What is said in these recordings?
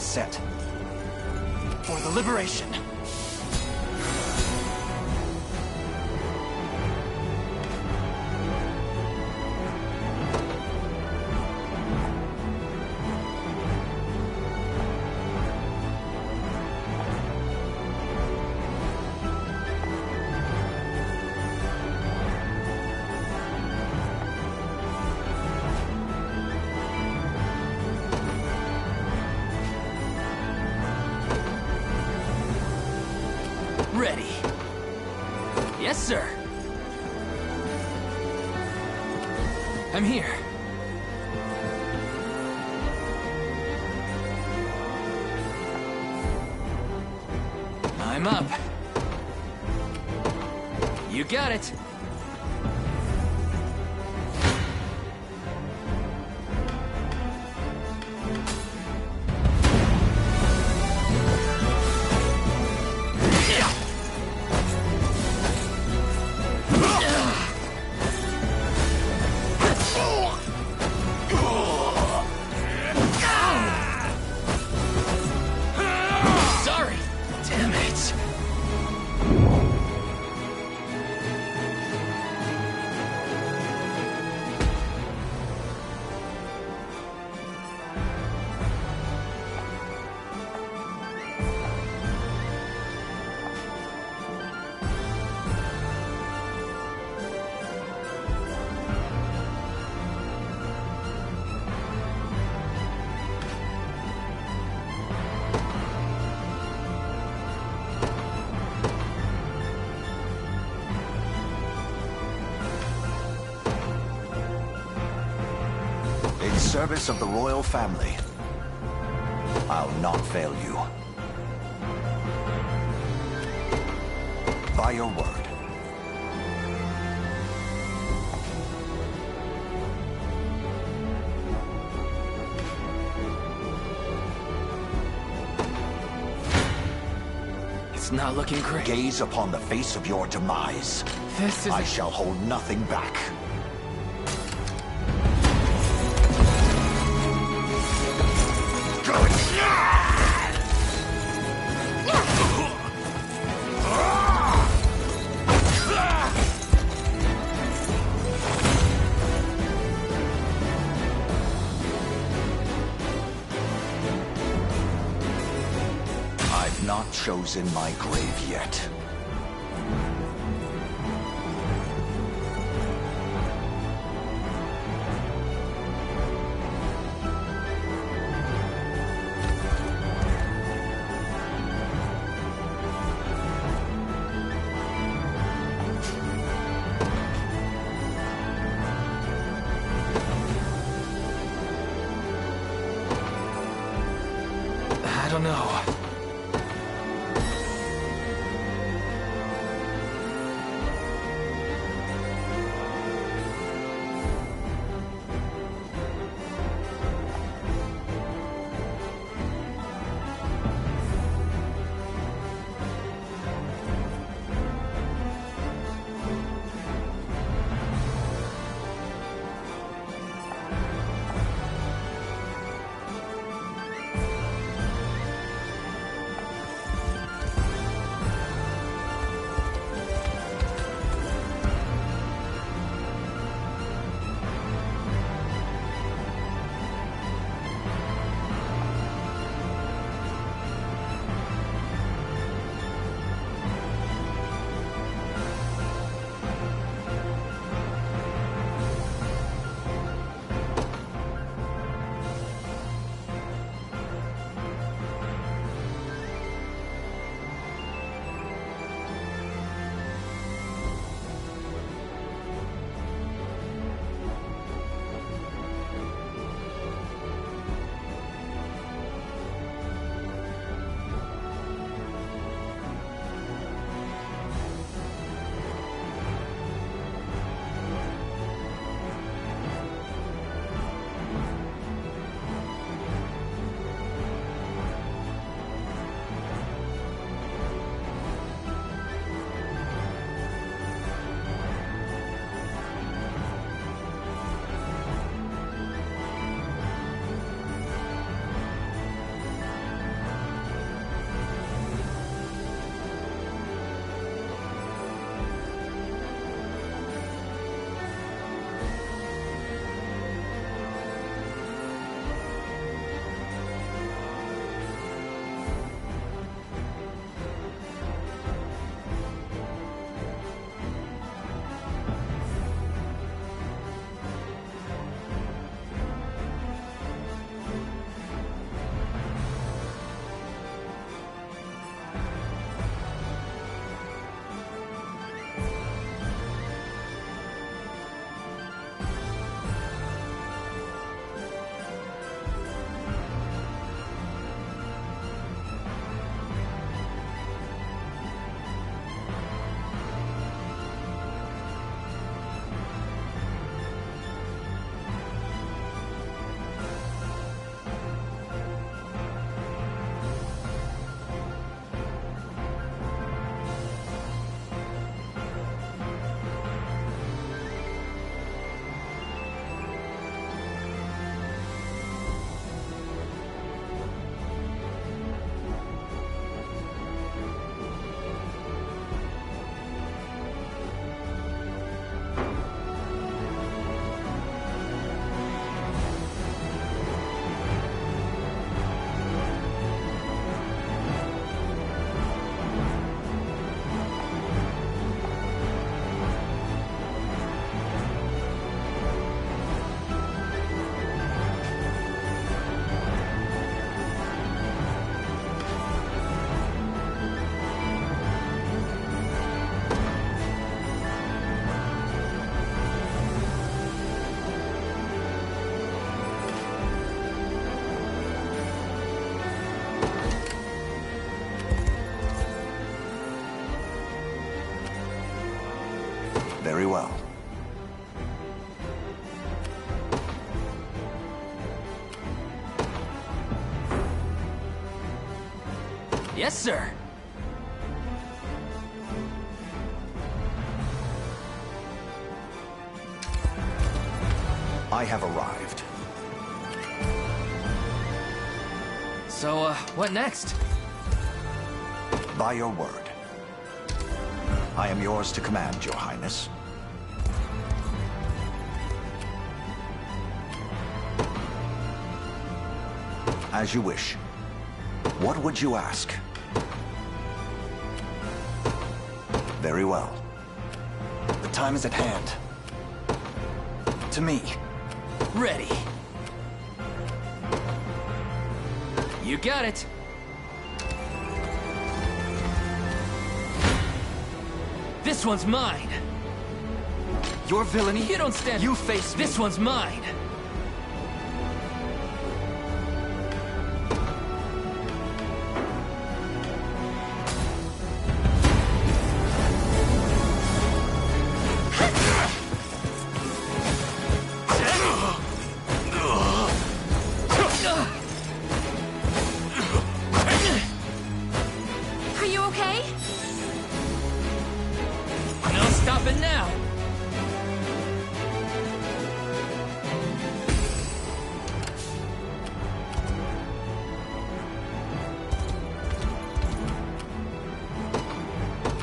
set. For the liberation. Ready. Yes, sir. I'm here. I'm up. You got it. Sorry. Damn it. In service of the royal family, I'll not fail you. By your word. It's not looking great. Gaze upon the face of your demise. This is... I shall hold nothing back. I've not chosen my grave yet. I don't know. Very well. Yes, sir. I have arrived. So, what next? By your word. I am yours to command, Your Highness. As you wish. What would you ask? Very well. The time is at hand. To me. Ready. You got it. This one's mine. Your villainy. You don't stand. You face me. This one's mine. Are you okay? No stopping now.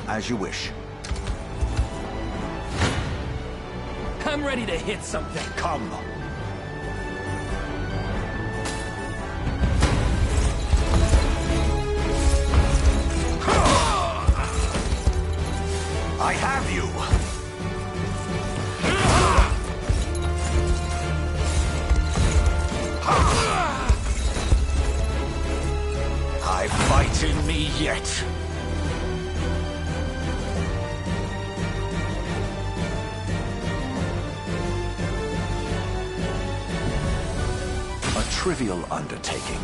As you wish. I'm ready to hit something. Come. I have you! I fight in me yet. A trivial undertaking.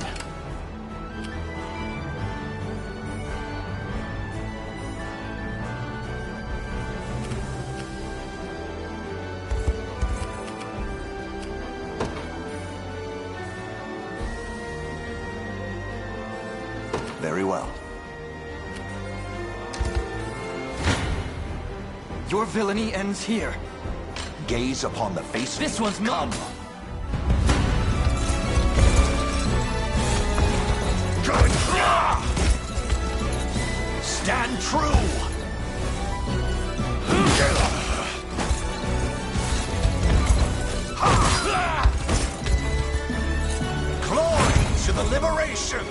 Very well. Your villainy ends here. Gaze upon the face of This one's mine. Good. Stand true. Glory to the liberation.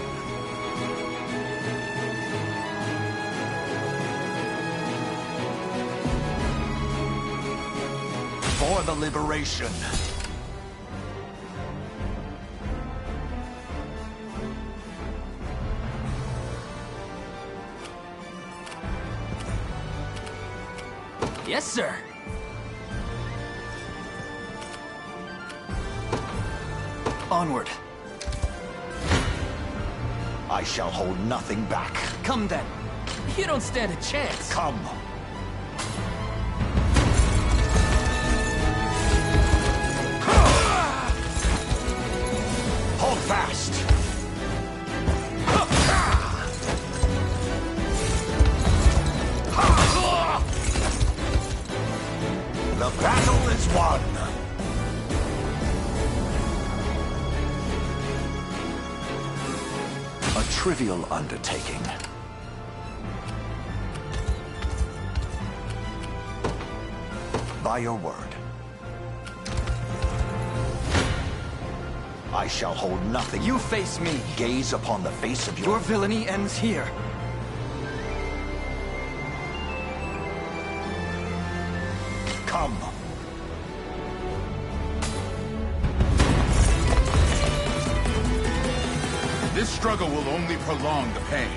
For the liberation. Yes, sir. Onward. I shall hold nothing back. Come then. You don't stand a chance. Come. Hold fast. The battle is won. A trivial undertaking. By your word. I shall hold nothing. You face me. Gaze upon the face of Your villainy ends here. Come. This struggle will only prolong the pain.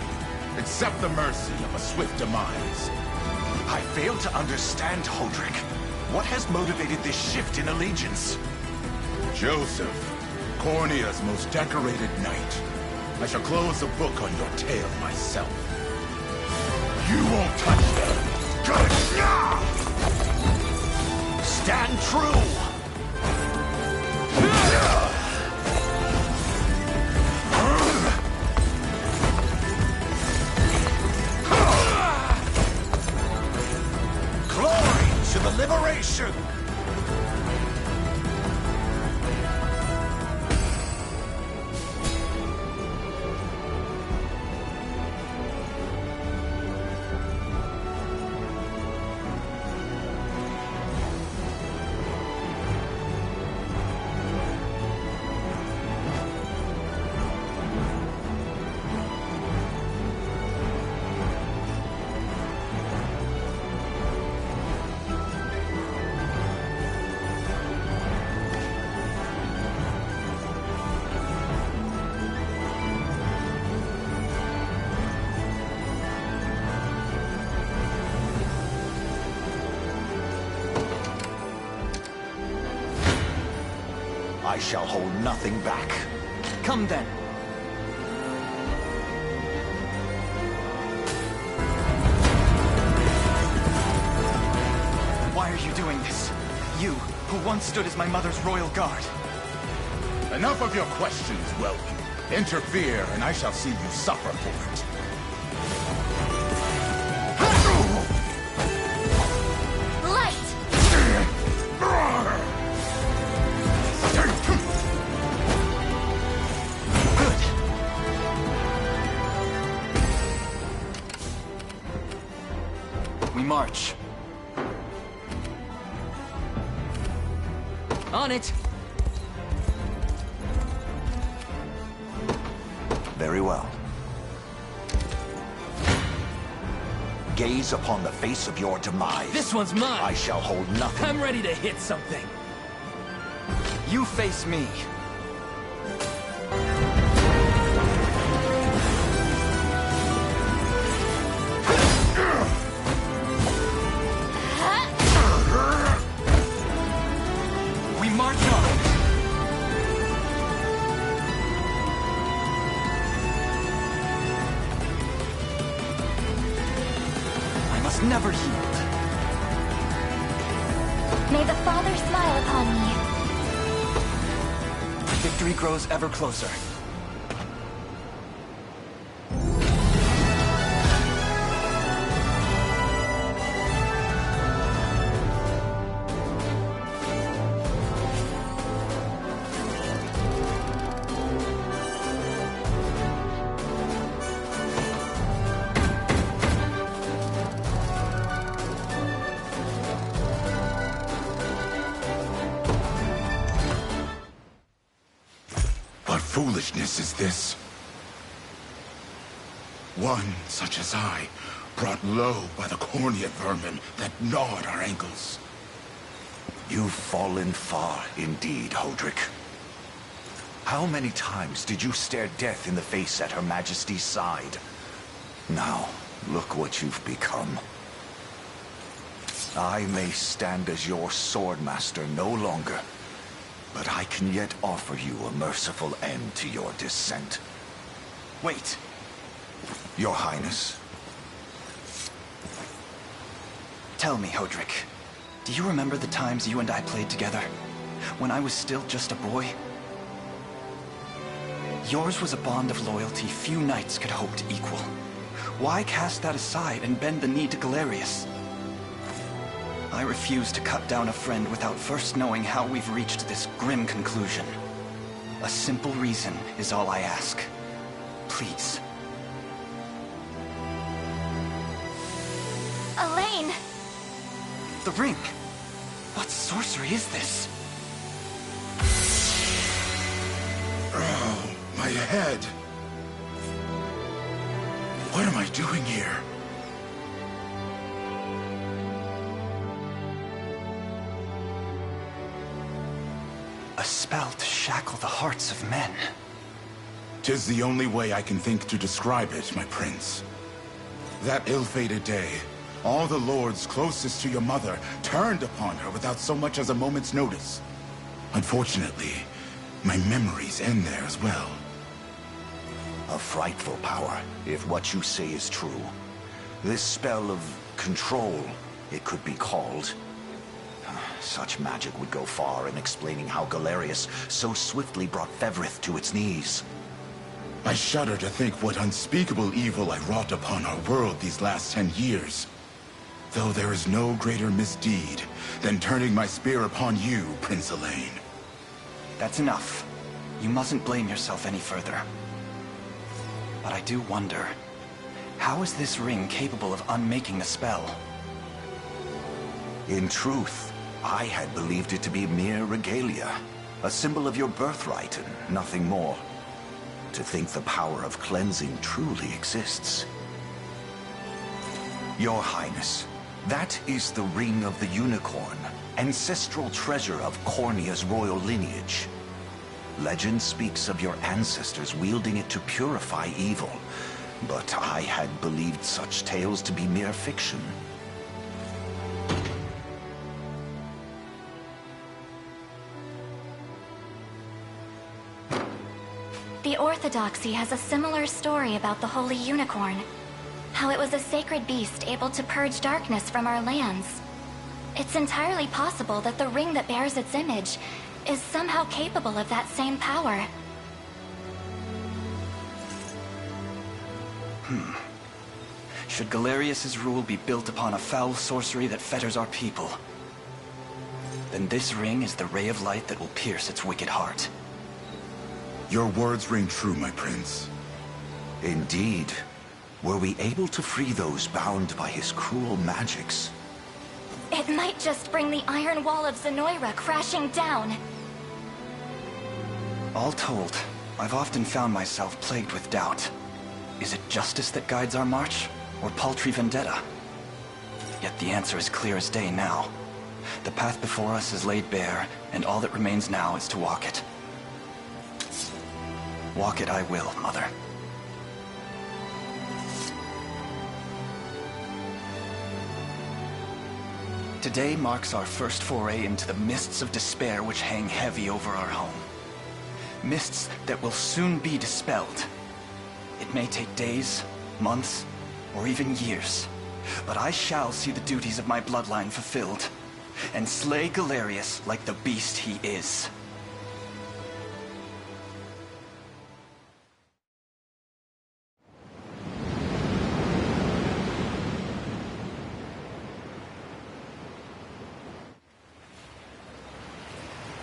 Accept the mercy of a swift demise. I fail to understand, Hodrick. What has motivated this shift in allegiance? Joseph, Cornea's most decorated knight. I shall close the book on your tale myself. You won't touch them! Good! to the liberation! I shall hold nothing back. Come then. Why are you doing this? You, who once stood as my mother's royal guard. Enough of your questions, Welp. Interfere, and I shall see you suffer for it. We march. On it. Very well. Gaze upon the face of your demise. This one's mine. I shall hold nothing. I'm ready to hit something. You face me. We march on. I must never yield. May the Father smile upon me. Victory grows ever closer. What foolishness is this? One such as I, brought low by the cornea vermin that gnawed our ankles. You've fallen far indeed, Hodrick. How many times did you stare death in the face at Her Majesty's side? Now, look what you've become. I may stand as your swordmaster no longer, but I can yet offer you a merciful end to your descent. Wait. Your Highness. Tell me, Hodrick, do you remember the times you and I played together? When I was still just a boy? Yours was a bond of loyalty few knights could hope to equal. Why cast that aside and bend the knee to Galerius? I refuse to cut down a friend without first knowing how we've reached this grim conclusion. A simple reason is all I ask. Please. Elaine! The ring! What sorcery is this? Oh, my head. What am I doing here? A spell to shackle the hearts of men. 'Tis the only way I can think to describe it, my prince. That ill-fated day, all the lords closest to your mother turned upon her without so much as a moment's notice. Unfortunately, my memories end there as well. A frightful power, if what you say is true. This spell of control, it could be called. Such magic would go far in explaining how Galerius so swiftly brought Fevrith to its knees. I shudder to think what unspeakable evil I wrought upon our world these last 10 years. Though there is no greater misdeed than turning my spear upon you, Prince Elaine. That's enough. You mustn't blame yourself any further. But I do wonder, how is this ring capable of unmaking the spell? In truth, I had believed it to be mere regalia, a symbol of your birthright and nothing more. To think the power of cleansing truly exists. Your Highness, that is the Ring of the Unicorn, ancestral treasure of Cornia's royal lineage. Legend speaks of your ancestors wielding it to purify evil, but I had believed such tales to be mere fiction. The Orthodoxy has a similar story about the Holy Unicorn. How it was a sacred beast able to purge darkness from our lands. It's entirely possible that the ring that bears its image is somehow capable of that same power. Should Galerius's rule be built upon a foul sorcery that fetters our people, then this ring is the ray of light that will pierce its wicked heart. Your words ring true, my prince. Indeed. Were we able to free those bound by his cruel magics? It might just bring the Iron Wall of Zenoira crashing down. All told, I've often found myself plagued with doubt. Is it justice that guides our march, or paltry vendetta? Yet the answer is clear as day now. The path before us is laid bare, and all that remains now is to walk it. Walk it I will, Mother. Today marks our first foray into the mists of despair which hang heavy over our home. Mists that will soon be dispelled. It may take days, months, or even years, but I shall see the duties of my bloodline fulfilled, and slay Galerius like the beast he is.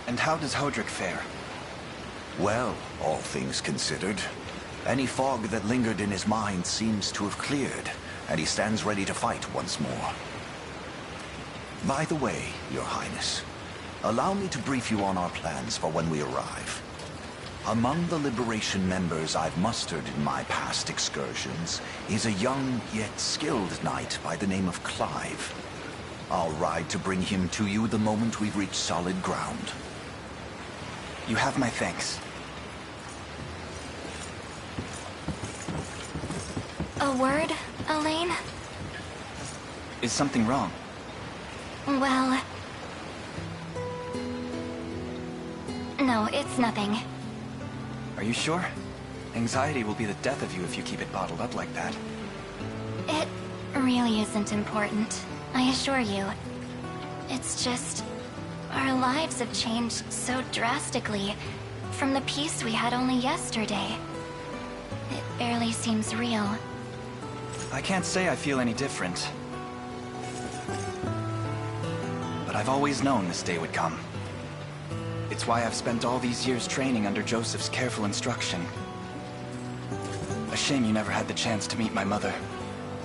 And how does Hodrick fare? Well, all things considered, any fog that lingered in his mind seems to have cleared, and he stands ready to fight once more. By the way, Your Highness, allow me to brief you on our plans for when we arrive. Among the Liberation members I've mustered in my past excursions is a young yet skilled knight by the name of Clive. I'll ride to bring him to you the moment we've reached solid ground. You have my thanks. A word, Elaine? Is something wrong? Well... No, it's nothing. Are you sure? Anxiety will be the death of you if you keep it bottled up like that. It really isn't important, I assure you. It's just... our lives have changed so drastically from the peace we had only yesterday. It barely seems real. I can't say I feel any different. But I've always known this day would come. It's why I've spent all these years training under Joseph's careful instruction. A shame you never had the chance to meet my mother.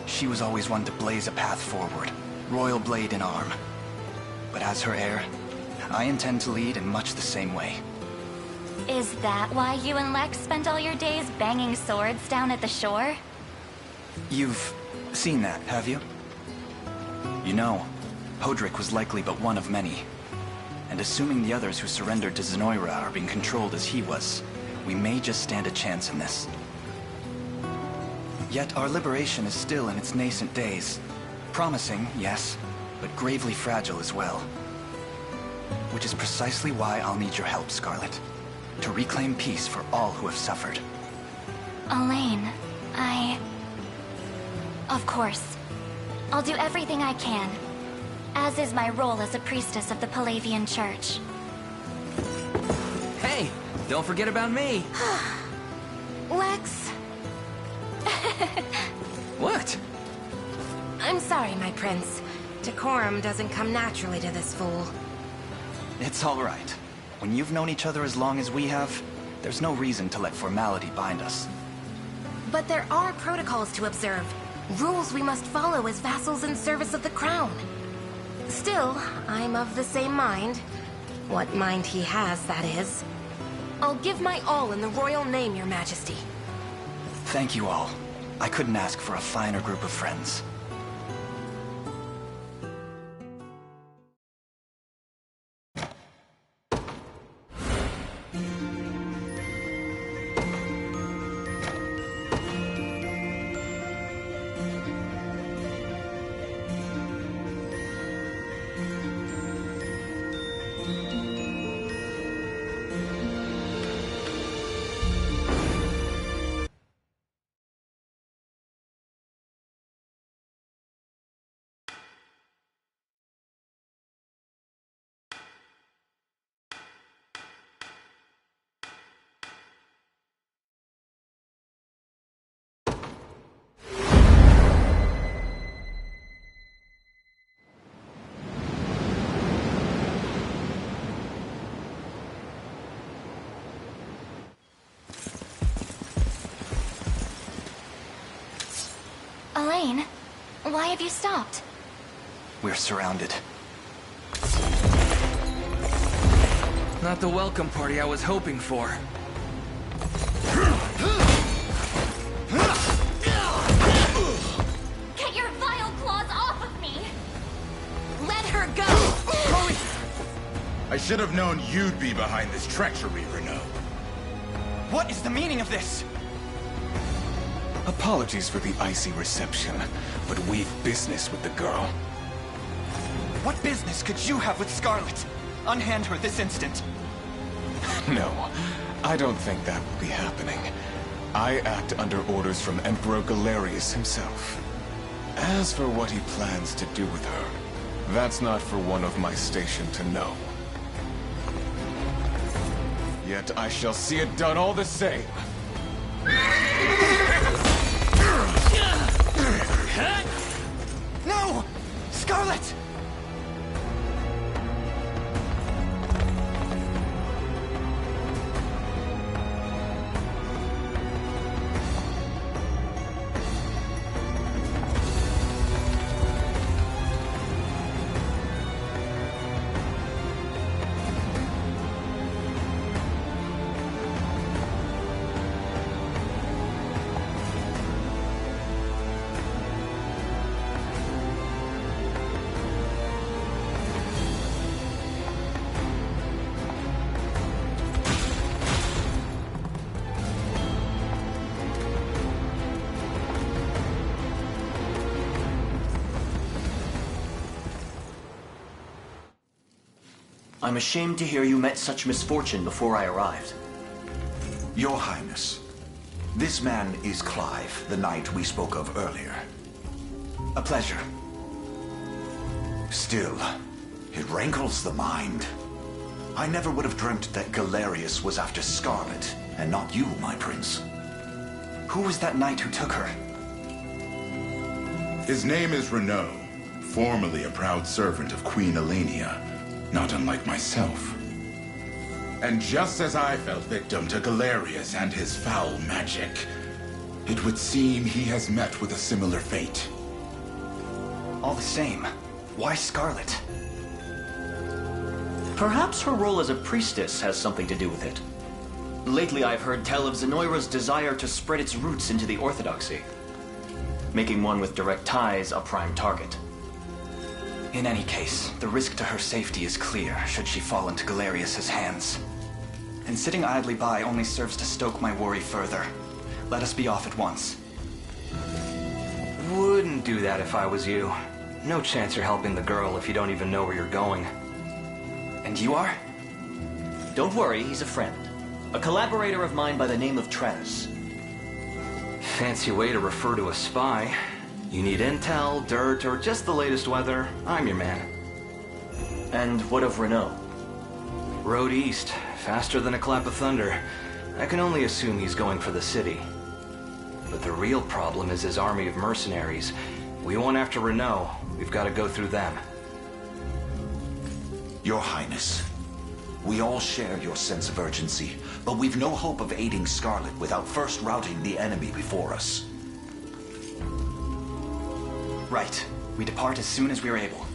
She was always one to blaze a path forward, royal blade in arm. But as her heir, I intend to lead in much the same way. Is that why you and Lex spent all your days banging swords down at the shore? You've seen that, have you? You know, Hodrick was likely but one of many. And assuming the others who surrendered to Zenoira are being controlled as he was, we may just stand a chance in this. Yet our liberation is still in its nascent days. Promising, yes, but gravely fragile as well. Which is precisely why I'll need your help, Scarlet. To reclaim peace for all who have suffered. Elaine, Of course. I'll do everything I can. As is my role as a priestess of the Palavian Church. Hey, don't forget about me. Lex... What? I'm sorry, my prince. Decorum doesn't come naturally to this fool. It's all right. When you've known each other as long as we have, there's no reason to let formality bind us. But there are protocols to observe. Rules we must follow as vassals in service of the crown. Still, I'm of the same mind. What mind he has, that is. I'll give my all in the royal name, Your Majesty. Thank you all. I couldn't ask for a finer group of friends. Elaine, why have you stopped? We're surrounded. Not the welcome party I was hoping for. Get your vile claws off of me! Let her go! Hurry! I should have known you'd be behind this treachery, Renault. What is the meaning of this? Apologies for the icy reception, but we've business with the girl. What business could you have with Scarlet? Unhand her this instant. No, I don't think that will be happening. I act under orders from Emperor Galerius himself. As for what he plans to do with her, that's not for one of my station to know. Yet I shall see it done all the same. No! Scarlet! I'm ashamed to hear you met such misfortune before I arrived. Your Highness, this man is Clive, the knight we spoke of earlier. A pleasure. Still, it rankles the mind. I never would have dreamt that Galerius was after Scarlet, and not you, my prince. Who was that knight who took her? His name is Renault, formerly a proud servant of Queen Elenia, not unlike myself. And just as I fell victim to Galerius and his foul magic, it would seem he has met with a similar fate. All the same, why Scarlet? Perhaps her role as a priestess has something to do with it. Lately I've heard tell of Zenoira's desire to spread its roots into the Orthodoxy, making one with direct ties a prime target. In any case, the risk to her safety is clear should she fall into Galerius's hands. And sitting idly by only serves to stoke my worry further. Let us be off at once. Wouldn't do that if I was you. No chance you're helping the girl if you don't even know where you're going. And you are? Don't worry, he's a friend. A collaborator of mine by the name of Trez. Fancy way to refer to a spy. You need intel, dirt, or just the latest weather, I'm your man. And what of Renault? Road east, faster than a clap of thunder. I can only assume he's going for the city. But the real problem is his army of mercenaries, We went after Renault. We've got to go through them. Your Highness, we all share your sense of urgency, but we've no hope of aiding Scarlet without first routing the enemy before us. Right. We depart as soon as we are able.